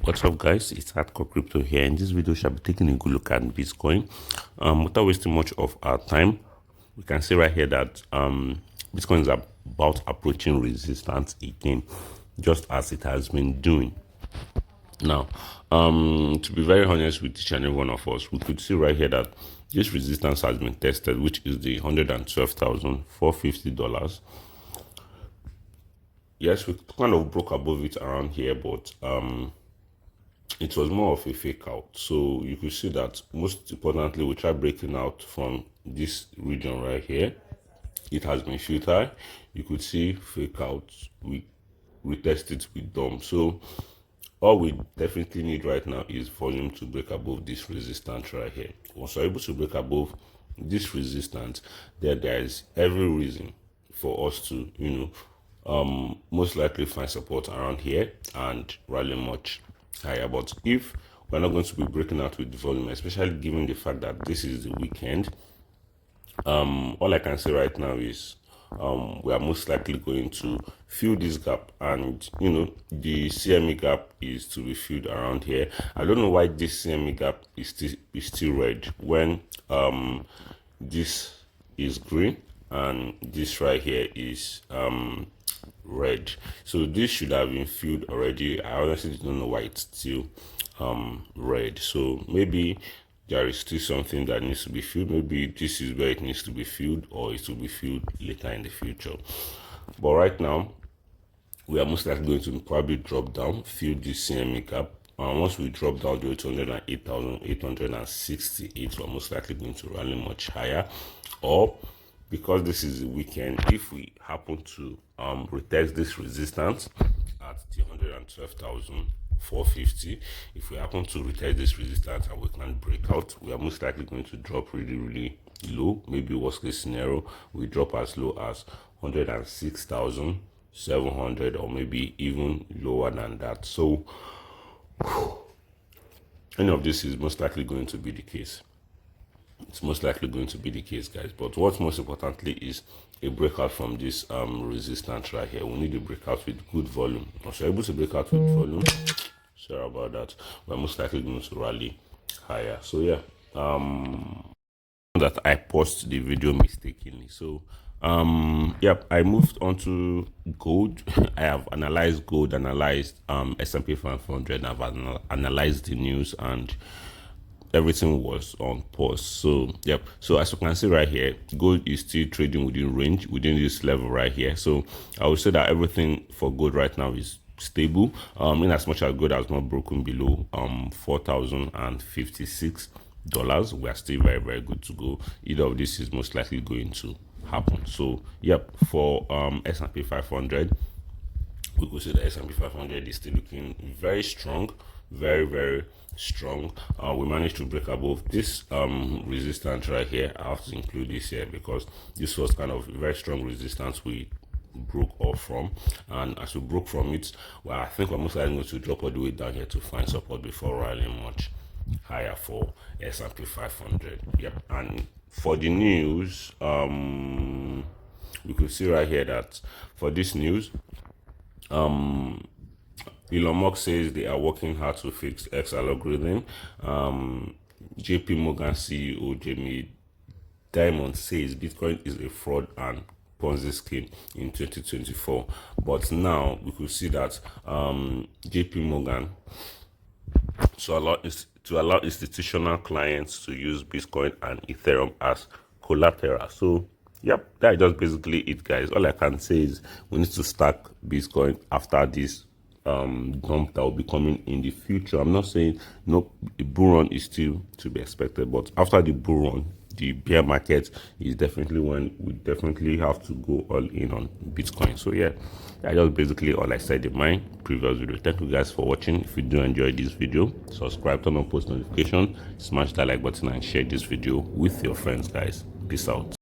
What's up, guys? It's Hardcore Crypto here. In this video, shall be taking a good look at Bitcoin. Without wasting much of our time, we can see right here that Bitcoin is about approaching resistance again, just as it has been doing. Now, to be very honest with each and every one of us, we could see right here that this resistance has been tested, which is the $112,450. Yes, we kind of broke above it around here, but it was more of a fake out. So you could see that most importantly, we tried breaking out from this region right here. It has been futile. You could see fake out. We retest it with DOM. So all we definitely need right now is volume to break above this resistance right here. Once we're able to break above this resistance, then there is every reason for us to, most likely find support around here and rally much higher. But if we're not going to be breaking out with the volume, especially given the fact that this is the weekend, all I can say right now is we are most likely going to fill this gap, and the CME gap is to be filled around here. I don't know why this CME gap is still red when this is green and this right here is red. So this should have been filled already. I honestly don't know why it's still red. So maybe there is still something that needs to be filled. Maybe this is where it needs to be filled, or it will be filled later in the future. But right now, we are most likely going to probably drop down, fill this CME gap. Once we drop down to 208,868, we're most likely going to rally much higher. Or because this is the weekend, if we happen to retest this resistance at the 112,450, if we happen to retest this resistance and we can break out, we are most likely going to drop really low. Maybe worst case scenario, we drop as low as 106,700, or maybe even lower than that. So any of this is most likely going to be the case. It's most likely going to be the case, guys. But what's most importantly is a breakout from this resistance right here. We need a breakout with good volume. Once we're able to break out with volume, sorry about that, we're most likely going to rally higher. So yeah, that I paused the video mistakenly. So yep, I moved on to gold. I have analyzed gold, analyzed S&P 500. I've analyzed the news, and everything was on pause. So yep, so as you can see right here, gold is still trading within range, within this level right here. So I would say that everything for gold right now is stable, in as much as gold has not broken below $4,056. We are still very good to go. Either of this is most likely going to happen. So yep, for S&P 500, we could say the S&P 500 is still looking very strong, very strong. We managed to break above this resistance right here. I have to include this here because this was kind of very strong resistance we broke off from, and as we broke from it, well, I think we're most likely going to drop all the way down here to find support before rallying much higher for S&P 500. Yep. And for the news, we could see right here that for this news, Elon Musk says they are working hard to fix X algorithm. JP Morgan CEO Jamie Dimon says Bitcoin is a fraud and Ponzi scheme in 2024. But now we could see that JP Morgan, to allow institutional clients to use Bitcoin and Ethereum as collateral. So yep, that's just basically it, guys. All I can say is we need to stack Bitcoin after this dump that will be coming in the future. I'm not saying no, the bull run is still to be expected, but after the bull run, the bear market is definitely when we definitely have to go all in on Bitcoin. So yeah, that's just basically all I said in my previous video. Thank you guys for watching. If you do enjoy this video, subscribe, turn on post notification, smash that like button, and share this video with your friends, guys. Peace out.